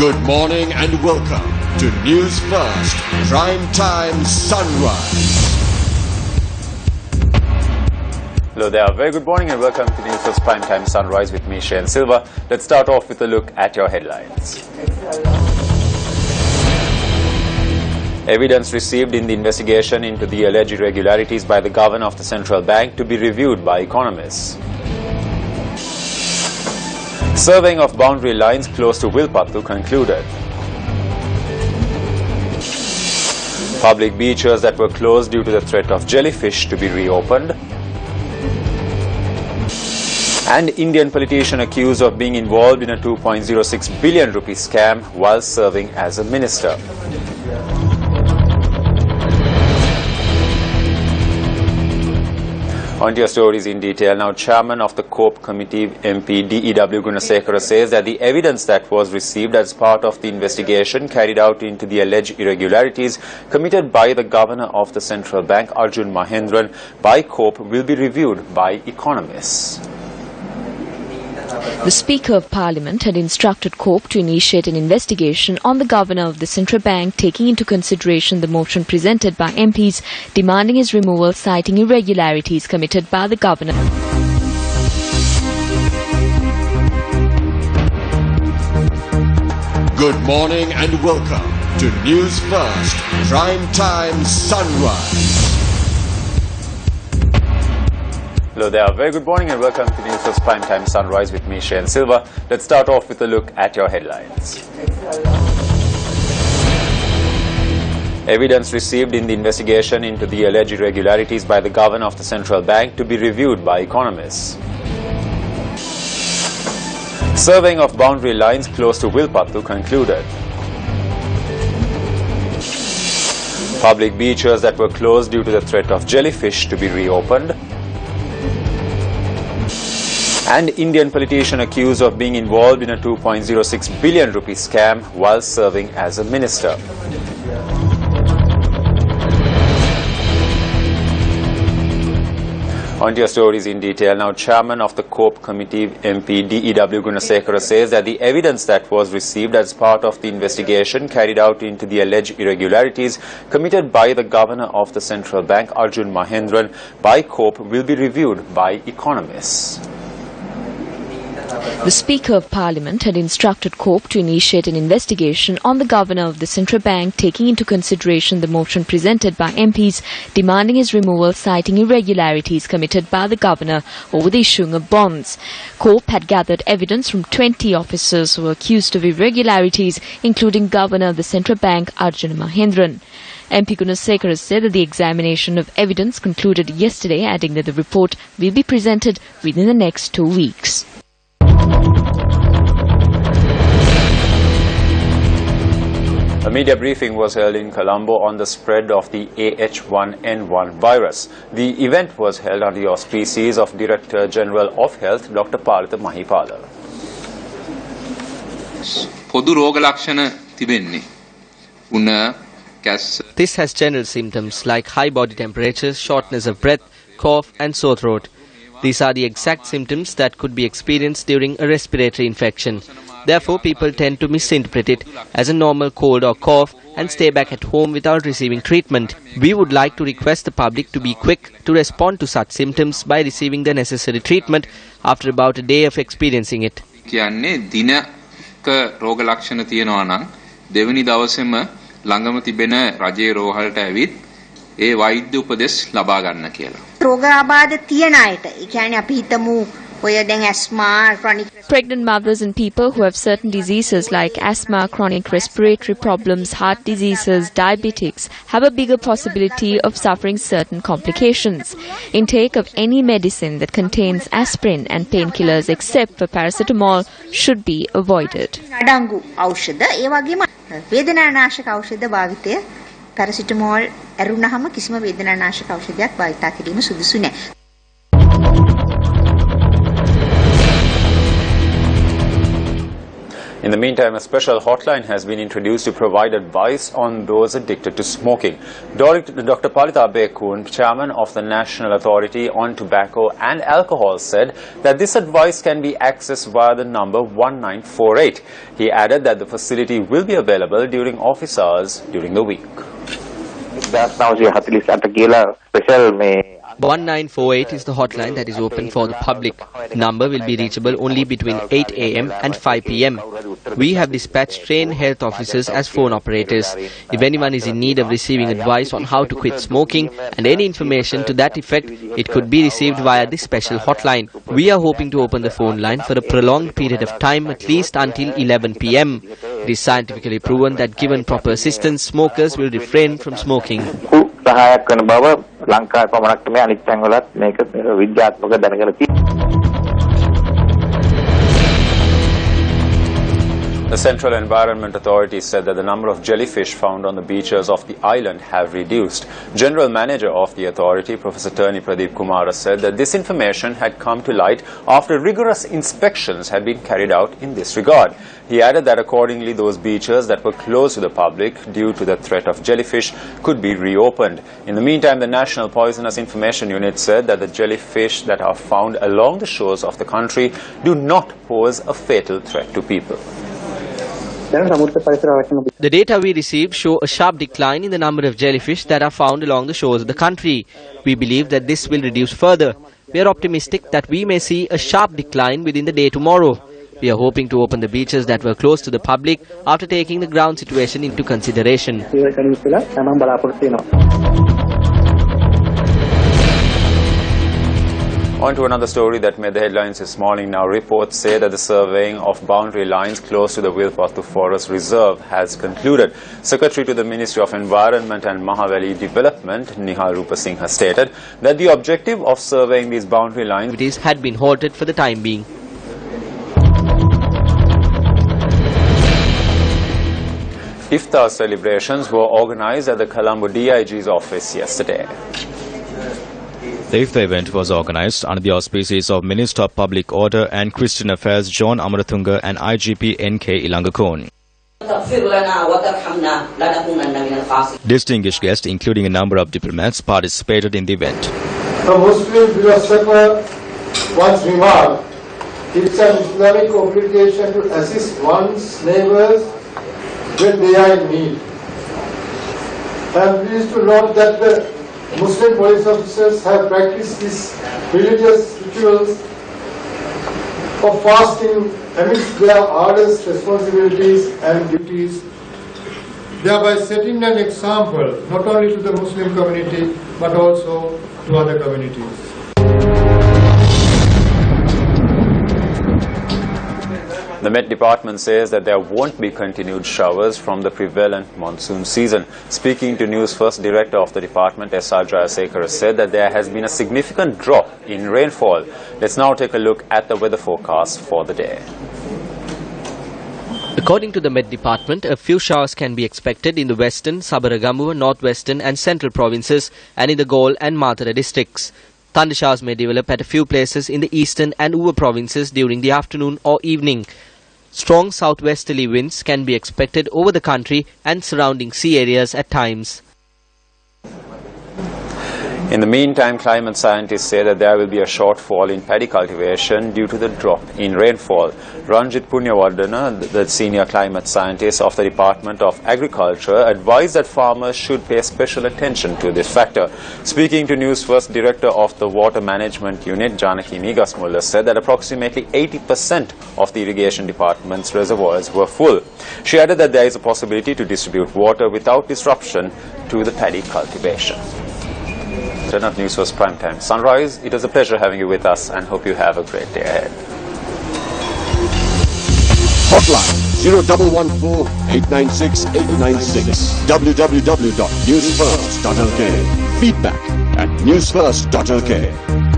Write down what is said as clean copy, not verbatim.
Good morning and welcome to Newsfirst Prime Time Sunrise. Hello there, very good morning and welcome to Newsfirst Prime Time Sunrise with me, Shane Silva. Let's start off with a look at your headlines. Evidence received in the investigation into the alleged irregularities by the governor of the central bank to be reviewed by economists. Surveying of boundary lines close to Wilpattu concluded. Public beaches that were closed due to the threat of jellyfish to be reopened. And Indian politician accused of being involved in a 2.06 billion rupee scam while serving as a minister. On to your stories in detail. Now, Chairman of the COPE Committee, MP D.E.W. Gunasekara, says that the evidence that was received as part of the investigation carried out into the alleged irregularities committed by the Governor of the Central Bank, Arjun Mahendran, by COPE will be reviewed by economists. The Speaker of Parliament had instructed COPE to initiate an investigation on the Governor of the Central Bank, taking into consideration the motion presented by MPs demanding his removal, citing irregularities committed by the Governor. Good morning and welcome to Newsfirst Prime Time Sunrise. Hello there, very good morning and welcome to Newsfirst Prime Time Sunrise with me, Shane Silva. Let's start off with a look at your headlines. Evidence received in the investigation into the alleged irregularities by the Governor of the Central Bank to be reviewed by economists. Surveying of boundary lines close to Wilpattu concluded. Public beaches that were closed due to the threat of jellyfish to be reopened. And Indian politician accused of being involved in a 2.06 billion rupee scam while serving as a minister. On to your stories in detail. Now, Chairman of the COPE Committee, MP D.E.W. Gunasekara, says that the evidence that was received as part of the investigation carried out into the alleged irregularities committed by the Governor of the Central Bank, Arjun Mahendran, by COPE will be reviewed by economists. The Speaker of Parliament had instructed COPE to initiate an investigation on the Governor of the Central Bank, taking into consideration the motion presented by MPs demanding his removal, citing irregularities committed by the Governor over the issuing of bonds. COPE had gathered evidence from 20 officers who were accused of irregularities, including Governor of the Central Bank, Arjun Mahendran. MP Gunasekara said that the examination of evidence concluded yesterday, adding that the report will be presented within the next 2 weeks. A media briefing was held in Colombo on the spread of the AH1N1 virus. The event was held under the auspices of Director General of Health, Dr. Paritha Mahipala. This has general symptoms like high body temperature, shortness of breath, cough and sore throat. These are the exact symptoms that could be experienced during a respiratory infection. Therefore, people tend to misinterpret it as a normal cold or cough and stay back at home without receiving treatment. We would like to request the public to be quick to respond to such symptoms by receiving the necessary treatment after about a day of experiencing it. ළඟම තිබෙන රජයේ රෝහලට ඇවිත් ඒ වෛද්‍ය උපදෙස් ලබා ගන්න කියලා. රෝග ආබාධ තියන අයට ඒ කියන්නේ අපි හිතමු ඔය දැන් ඇස්මා chronic. Pregnant mothers and people who have certain diseases like asthma, chronic respiratory problems, heart diseases, diabetics have a bigger possibility of suffering certain complications. Intake of any medicine that contains aspirin and painkillers except for paracetamol should be avoided. අඩංගු ඖෂධ ඒ වගේම වේදනානාශක ඖෂධ භාවිතය paracetamol ඇරුණාම කිසිම වේදනානාශක ඖෂධයක් භාවිත කිරීම සුදුසු නැහැ. In In the meantime, a special hotline has been introduced to provide advice on those addicted to smoking. Dr. Palita Bekun, chairman of the National Authority on Tobacco and Alcohol, said that this advice can be accessed via the number 1948. He added that the facility will be available during office hours during the week. 1948 is the hotline that is open for the public. The number will be reachable only between 8 a.m. and 5 p.m. We have dispatched trained health officers as phone operators. If anyone is in need of receiving advice on how to quit smoking and any information to that effect, it could be received via this special hotline. We are hoping to open the phone line for a prolonged period of time, at least until 11 p.m. It is scientifically proven that given proper assistance, smokers will refrain from smoking. Lanka පමණක් තමයි අනිත් තැන්වලත් මේක විද්‍යාත්මක දැනගෙන The Central Environment Authority said that the number of jellyfish found on the beaches of the island have reduced. General Manager of the authority, Professor Turney Pradeep Kumara, said that this information had come to light after rigorous inspections had been carried out in this regard. He added that accordingly those beaches that were closed to the public due to the threat of jellyfish could be reopened. In the meantime, the National Poisonous Information Unit said that the jellyfish that are found along the shores of the country do not pose a fatal threat to people. The data we received show a sharp decline in the number of jellyfish that are found along the shores of the country. We believe that this will reduce further. We are optimistic that we may see a sharp decline within the day tomorrow. We are hoping to open the beaches that were closed to the public after taking the ground situation into consideration. On to another story that made the headlines this morning. Now, reports say that the surveying of boundary lines close to the Wilpattu Forest Reserve has concluded. Secretary to the Ministry of Environment and Mahavali Development, Nihal Rupasinghe, stated that the objective of surveying these boundary lines had been halted for the time being. Iftar celebrations were organized at the Colombo DIG's office yesterday. The Iftar event was organized under the auspices of Minister of Public Order and Christian Affairs John Amarathunga and IGP NK Ilangakon. Distinguished guests, including a number of diplomats, participated in the event. A Muslim philosopher once remarked, it's an Islamic obligation to assist one's neighbors when they are in need. I am pleased to note that the Muslim police officers have practiced these religious rituals of fasting amidst their arduous responsibilities and duties, thereby setting an example not only to the Muslim community but also to other communities. The Met Department says that there won't be continued showers from the prevalent monsoon season. Speaking to Newsfirst, Director of the Department, S.R. Jayasekara, said that there has been a significant drop in rainfall. Let's now take a look at the weather forecast for the day. According to the Met Department, a few showers can be expected in the western, Sabaragamuwa, northwestern and central provinces and in the Galle and Matara districts. Thunder showers may develop at a few places in the eastern and Uva provinces during the afternoon or evening. Strong southwesterly winds can be expected over the country and surrounding sea areas at times. In the meantime, climate scientists say that there will be a shortfall in paddy cultivation due to the drop in rainfall. Ranjit Punyawardana, the senior climate scientist of the Department of Agriculture, advised that farmers should pay special attention to this factor. Speaking to Newsfirst, Director of the Water Management Unit, Janaki Nigasmulla, said that approximately 80% of the irrigation department's reservoirs were full. She added that there is a possibility to distribute water without disruption to the paddy cultivation. Turn up Newsfirst Primetime Sunrise. It was a pleasure having you with us and hope you have a great day ahead. Hotline 0114 896 896. www.newsfirst.lk. Feedback at newsfirst.lk.